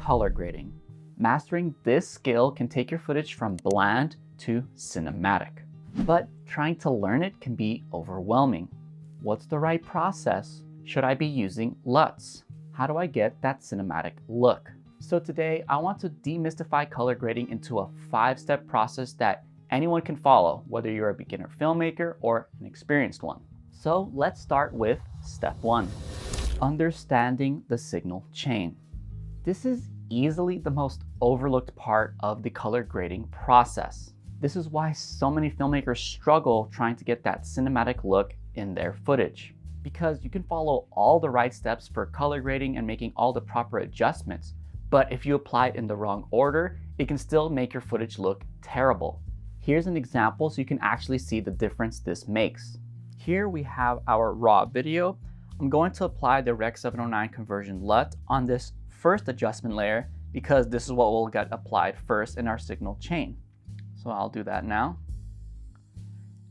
color grading. Mastering this skill can take your footage from bland to cinematic. But trying to learn it can be overwhelming. What's the right process? Should I be using LUTs? How do I get that cinematic look? So today I want to demystify color grading into a 5-step process that anyone can follow, whether you're a beginner filmmaker or an experienced one. So let's start with step 1, understanding the signal chain. This is easily the most overlooked part of the color grading process. This is why so many filmmakers struggle trying to get that cinematic look in their footage. Because you can follow all the right steps for color grading and making all the proper adjustments, but if you apply it in the wrong order, it can still make your footage look terrible. Here's an example so you can actually see the difference this makes. Here we have our raw video. I'm going to apply the Rec. 709 conversion LUT on this first adjustment layer because this is what will get applied first in our signal chain. So I'll do that now.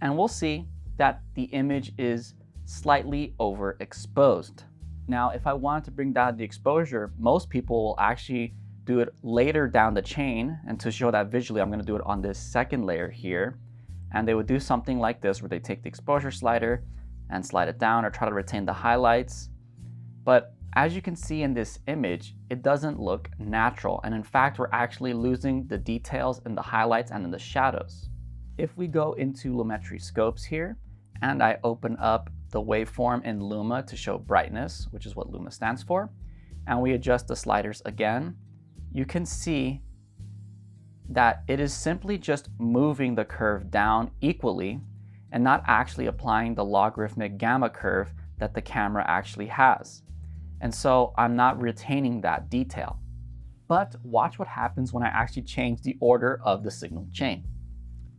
And we'll see that the image is slightly overexposed. Now, if I wanted to bring down the exposure, most people will actually do it later down the chain. And to show that visually, I'm going to do it on this second layer here. And they would do something like this, where they take the exposure slider and slide it down or try to retain the highlights. But as you can see in this image, it doesn't look natural. And in fact, we're actually losing the details in the highlights and in the shadows. If we go into Lumetri scopes here, and I open up the waveform in Luma to show brightness, which is what Luma stands for, and we adjust the sliders again, you can see that it is simply just moving the curve down equally and not actually applying the logarithmic gamma curve that the camera actually has. And so I'm not retaining that detail. But watch what happens when I actually change the order of the signal chain.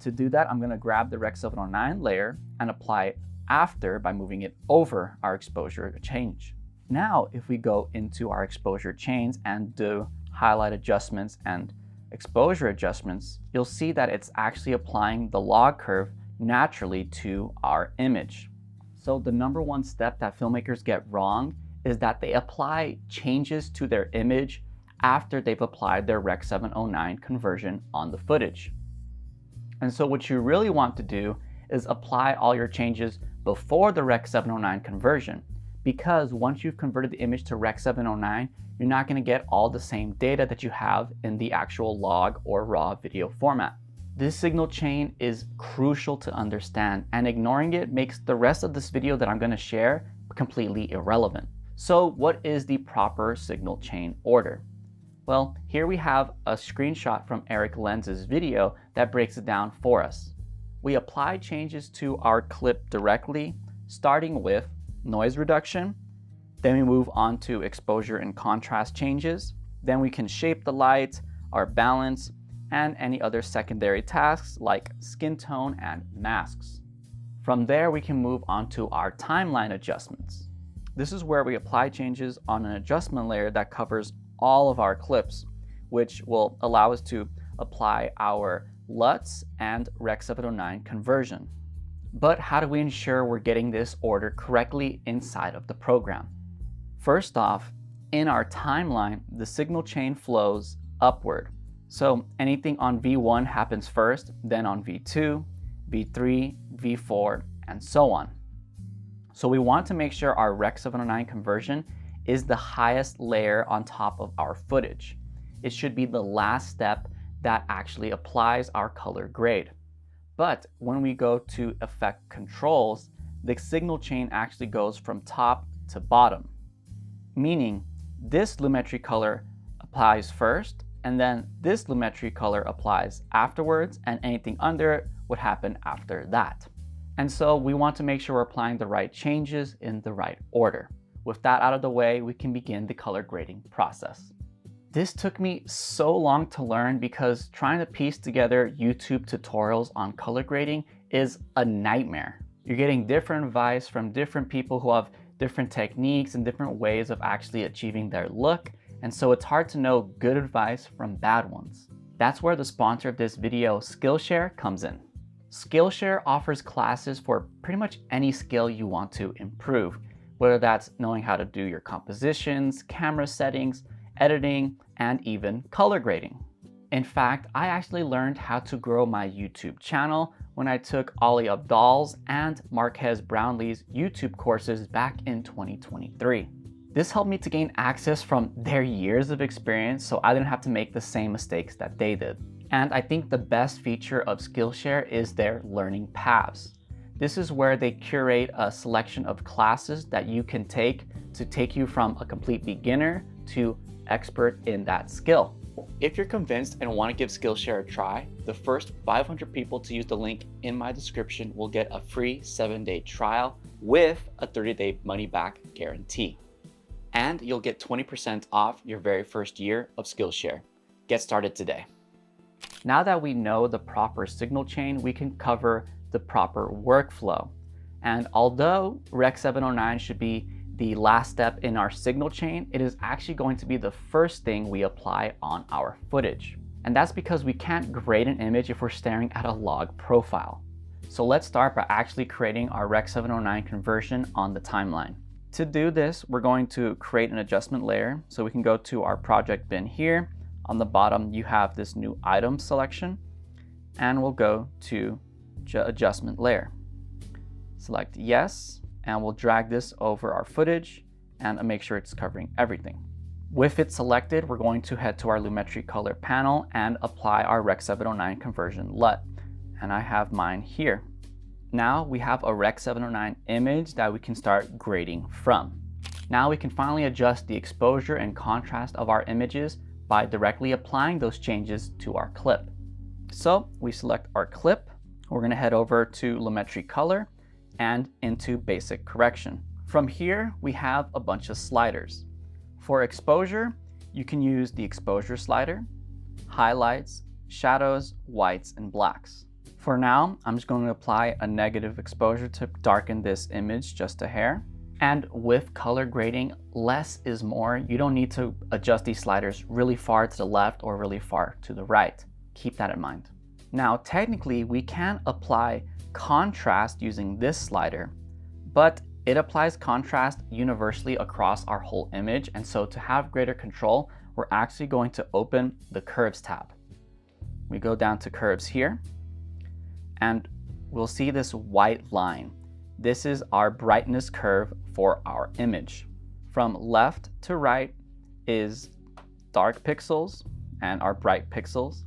To do that, I'm going to grab the Rec. 709 layer and apply it after by moving it over our exposure change. Now, if we go into our exposure chains and do highlight adjustments and exposure adjustments, you'll see that it's actually applying the log curve naturally to our image. So the number one step that filmmakers get wrong is that they apply changes to their image after they've applied their Rec. 709 conversion on the footage. And so what you really want to do is apply all your changes before the Rec. 709 conversion, because once you've converted the image to Rec. 709, you're not going to get all the same data that you have in the actual log or raw video format. This signal chain is crucial to understand, and ignoring it makes the rest of this video that I'm going to share completely irrelevant. So what is the proper signal chain order? Well, here we have a screenshot from Eric Lenz's video that breaks it down for us. We apply changes to our clip directly, starting with noise reduction. Then we move on to exposure and contrast changes. Then we can shape the light, our balance, and any other secondary tasks like skin tone and masks. From there, we can move on to our timeline adjustments. This is where we apply changes on an adjustment layer that covers all of our clips, which will allow us to apply our LUTs and Rec. 709 conversion. But how do we ensure we're getting this order correctly inside of the program? First off, in our timeline, the signal chain flows upward. So anything on V1 happens first, then on V2, V3, V4, and so on. So we want to make sure our Rec. 709 conversion is the highest layer on top of our footage. It should be the last step that actually applies our color grade. But when we go to effect controls, the signal chain actually goes from top to bottom, meaning this Lumetri color applies first, and then this Lumetri color applies afterwards, and anything under it would happen after that. And so we want to make sure we're applying the right changes in the right order. With that out of the way, we can begin the color grading process. This took me so long to learn because trying to piece together YouTube tutorials on color grading is a nightmare. You're getting different advice from different people who have different techniques and different ways of actually achieving their look, and so it's hard to know good advice from bad ones. That's where the sponsor of this video, Skillshare, comes in. Skillshare offers classes for pretty much any skill you want to improve, whether that's knowing how to do your compositions, camera settings, editing, and even color grading. In fact, I actually learned how to grow my YouTube channel when I took Ali Abdal's and Marquez Brownlee's YouTube courses back in 2023. This helped me to gain access from their years of experience so I didn't have to make the same mistakes that they did. And I think the best feature of Skillshare is their learning paths. This is where they curate a selection of classes that you can take to take you from a complete beginner to expert in that skill. If you're convinced and want to give Skillshare a try, the first 500 people to use the link in my description will get a free 7-day trial with a 30-day money-back guarantee. And you'll get 20% off your very first year of Skillshare. Get started today. Now that we know the proper signal chain, we can cover the proper workflow. And although Rec 709 should be the last step in our signal chain, it is actually going to be the first thing we apply on our footage. And that's because we can't grade an image if we're staring at a log profile. So let's start by actually creating our Rec 709 conversion on the timeline. To do this, we're going to create an adjustment layer. So we can go to our project bin here. On the bottom, you have this new item selection, and we'll go to adjustment layer. Select yes, and we'll drag this over our footage and make sure it's covering everything. With it selected, we're going to head to our Lumetri color panel and apply our Rec 709 conversion LUT. And I have mine here. Now we have a Rec 709 image that we can start grading from. Now we can finally adjust the exposure and contrast of our images by directly applying those changes to our clip. So we select our clip. We're going to head over to Lumetri color and into basic correction. From here, we have a bunch of sliders. For exposure, you can use the exposure slider, highlights, shadows, whites, and blacks. For now, I'm just going to apply a negative exposure to darken this image just a hair. And with color grading, less is more. You don't need to adjust these sliders really far to the left or really far to the right. Keep that in mind. Now, technically, we can apply contrast using this slider, but it applies contrast universally across our whole image. And so to have greater control, we're actually going to open the curves tab. We go down to curves here, and we'll see this white line. This is our brightness curve for our image. From left to right is dark pixels and our bright pixels.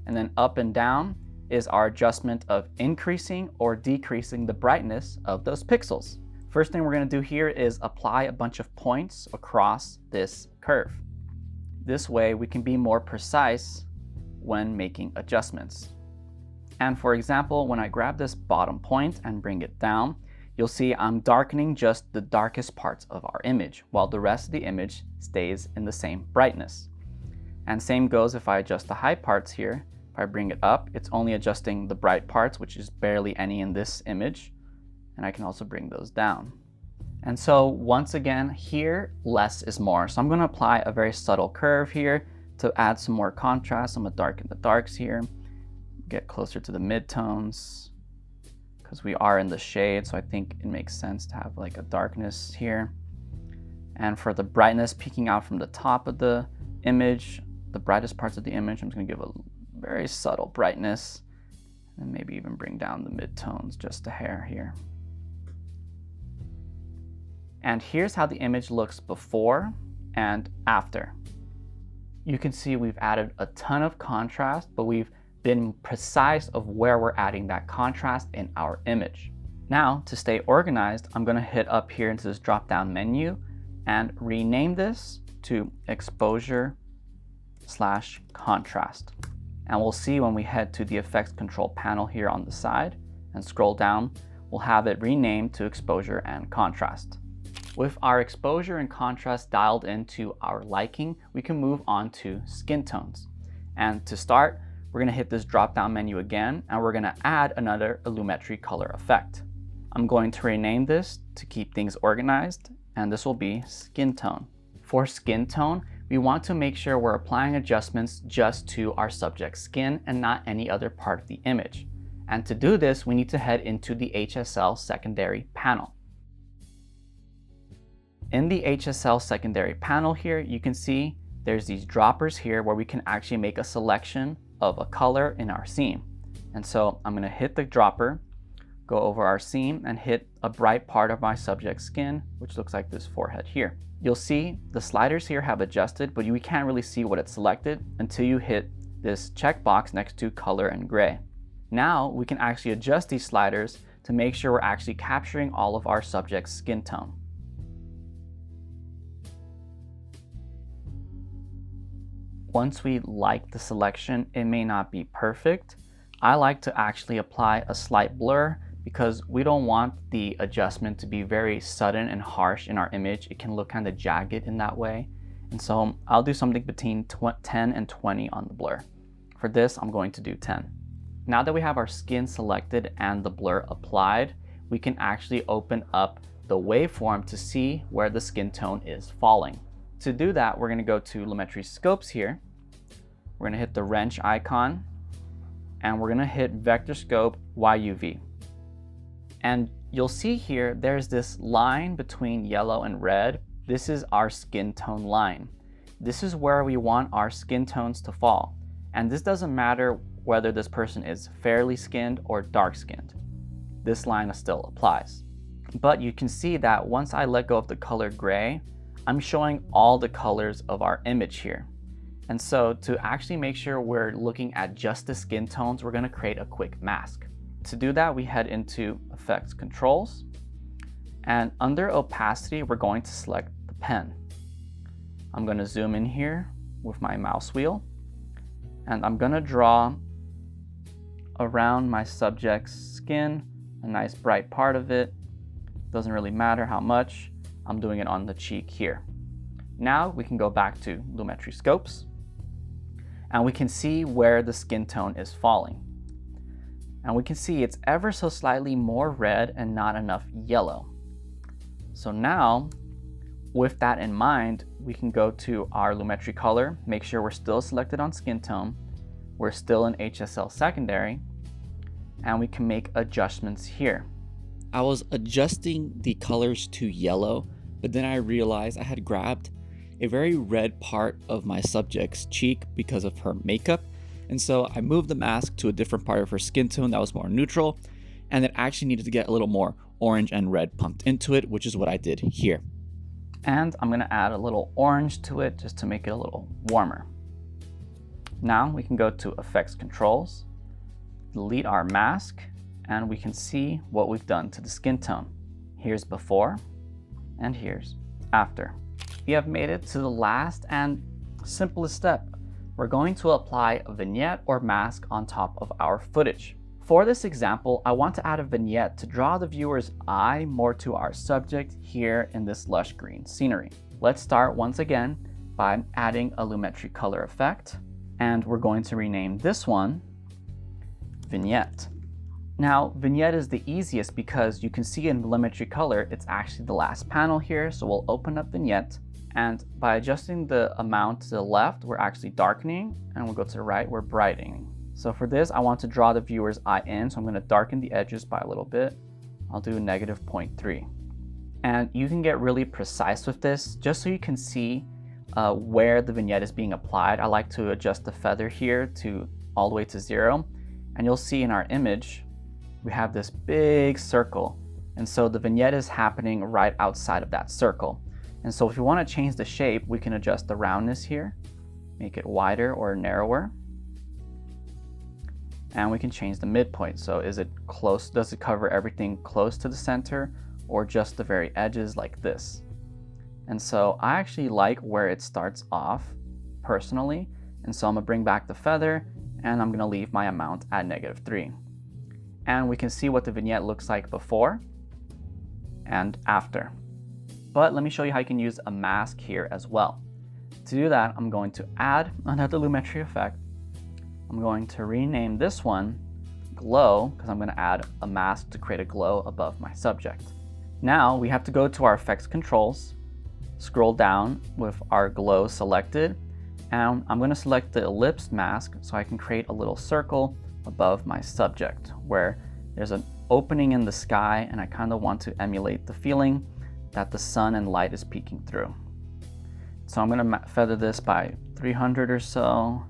And then up and down is our adjustment of increasing or decreasing the brightness of those pixels. First thing we're going to do here is apply a bunch of points across this curve. This way we can be more precise when making adjustments. And for example, when I grab this bottom point and bring it down, you'll see I'm darkening just the darkest parts of our image, while the rest of the image stays in the same brightness. And same goes if I adjust the high parts here. If I bring it up, it's only adjusting the bright parts, which is barely any in this image. And I can also bring those down. And so once again, here, less is more. So I'm going to apply a very subtle curve here to add some more contrast. I'm going to darken the darks here, get closer to the midtones, because we are in the shade, so I think it makes sense to have like a darkness here. And for the brightness peeking out from the top of the image, the brightest parts of the image, I'm just going to give a very subtle brightness, and maybe even bring down the midtones just a hair here. And here's how the image looks before and after. You can see we've added a ton of contrast, but we've been precise of where we're adding that contrast in our image. Now, to stay organized, I'm going to hit up here into this drop-down menu and rename this to exposure/contrast. And we'll see when we head to the effects control panel here on the side and scroll down, we'll have it renamed to exposure and contrast. With our exposure and contrast dialed into our liking, we can move on to skin tones. And to start, we're going to hit this drop-down menu again, and we're going to add another Lumetri color effect. I'm going to rename this to keep things organized, and this will be skin tone. For skin tone, we want to make sure we're applying adjustments just to our subject's skin and not any other part of the image. And to do this, we need to head into the HSL secondary panel. In the HSL secondary panel here, you can see there's these droppers here where we can actually make a selection of a color in our scene. And so I'm gonna hit the dropper, go over our scene and hit a bright part of my subject's skin, which looks like this forehead here. You'll see the sliders here have adjusted, but we can't really see what it's selected until you hit this checkbox next to color and gray. Now we can actually adjust these sliders to make sure we're actually capturing all of our subject's skin tone. Once we like the selection, it may not be perfect. I like to actually apply a slight blur because we don't want the adjustment to be very sudden and harsh in our image. It can look kind of jagged in that way. And so I'll do something between 10 and 20 on the blur. For this, I'm going to do 10. Now that we have our skin selected and the blur applied, we can actually open up the waveform to see where the skin tone is falling. To do that, we're gonna go to Lumetri Scopes here. We're gonna hit the wrench icon and we're gonna hit Vector Scope YUV. And you'll see here, there's this line between yellow and red. This is our skin tone line. This is where we want our skin tones to fall. And this doesn't matter whether this person is fairly skinned or dark skinned. This line still applies. But you can see that once I let go of the color gray, I'm showing all the colors of our image here. And so to actually make sure we're looking at just the skin tones, we're gonna create a quick mask. To do that, we head into Effects Controls, and under Opacity, we're going to select the pen. I'm gonna zoom in here with my mouse wheel, and I'm gonna draw around my subject's skin, a nice bright part of it. Doesn't really matter how much. I'm doing it on the cheek here. Now we can go back to Lumetri Scopes, and we can see where the skin tone is falling. And we can see it's ever so slightly more red and not enough yellow. So now, with that in mind, we can go to our Lumetri Color, make sure we're still selected on skin tone, we're still in HSL secondary, and we can make adjustments here. I was adjusting the colors to yellow, but then I realized I had grabbed a very red part of my subject's cheek because of her makeup. And so I moved the mask to a different part of her skin tone that was more neutral, and it actually needed to get a little more orange and red pumped into it, which is what I did here. And I'm gonna add a little orange to it just to make it a little warmer. Now we can go to Effects Controls, delete our mask, and we can see what we've done to the skin tone. Here's before, and here's after. We have made it to the last and simplest step. We're going to apply a vignette or mask on top of our footage. For this example, I want to add a vignette to draw the viewer's eye more to our subject here in this lush green scenery. Let's start once again by adding a Lumetri Color effect, and we're going to rename this one Vignette. Now, Vignette is the easiest because you can see in Lumetri Color, it's actually the last panel here, so we'll open up Vignette. And by adjusting the amount to the left, we're actually darkening, and we'll go to the right, we're brightening. So for this, I want to draw the viewer's eye in, so I'm gonna darken the edges by a little bit. I'll do -0.3. And you can get really precise with this, just so you can see where the vignette is being applied. I like to adjust the feather here to all the way to 0. And you'll see in our image, we have this big circle. And so the vignette is happening right outside of that circle. And so if you want to change the shape, we can adjust the roundness here, make it wider or narrower. And we can change the midpoint. So is it close? Does it cover everything close to the center or just the very edges like this? And so I actually like where it starts off personally. And so I'm gonna bring back the feather and I'm gonna leave my amount at -3. And we can see what the vignette looks like before and after. But let me show you how you can use a mask here as well. To do that, I'm going to add another Lumetri effect. I'm going to rename this one Glow because I'm going to add a mask to create a glow above my subject. Now we have to go to our effects controls, scroll down with our glow selected, and I'm going to select the ellipse mask so I can create a little circle above my subject where there's an opening in the sky, and I kind of want to emulate the feeling that the sun and light is peeking through. So I'm gonna feather this by 300 or so.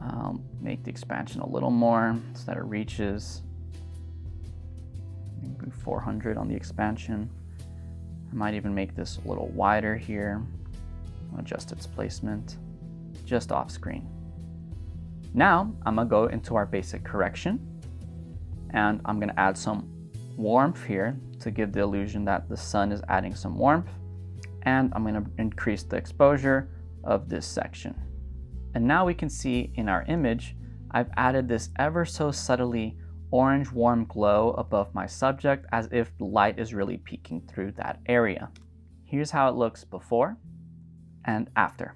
I'll make the expansion a little more so that it reaches maybe 400 on the expansion. I might even make this a little wider here. Adjust its placement just off screen. Now I'm gonna go into our basic correction, and I'm gonna add some warmth here to give the illusion that the sun is adding some warmth, and I'm gonna increase the exposure of this section. And now we can see in our image, I've added this ever so subtly orange warm glow above my subject, as if the light is really peeking through that area. Here's how it looks before and after.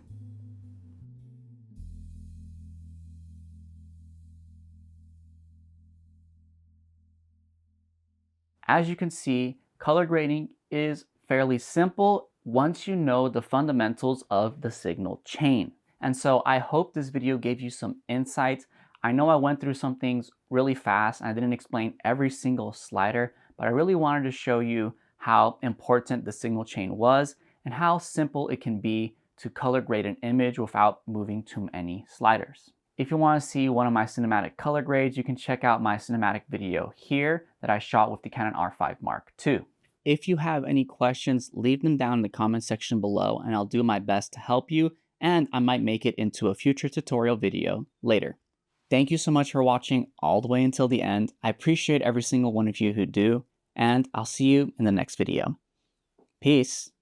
As you can see, color grading is fairly simple once you know the fundamentals of the signal chain. And so I hope this video gave you some insights. I know I went through some things really fast and I didn't explain every single slider, but I really wanted to show you how important the signal chain was and how simple it can be to color grade an image without moving too many sliders. If you want to see one of my cinematic color grades, you can check out my cinematic video here that I shot with the Canon R5 Mark II. If you have any questions, leave them down in the comment section below and I'll do my best to help you, and I might make it into a future tutorial video later. Thank you so much for watching all the way until the end. I appreciate every single one of you who do, and I'll see you in the next video. Peace.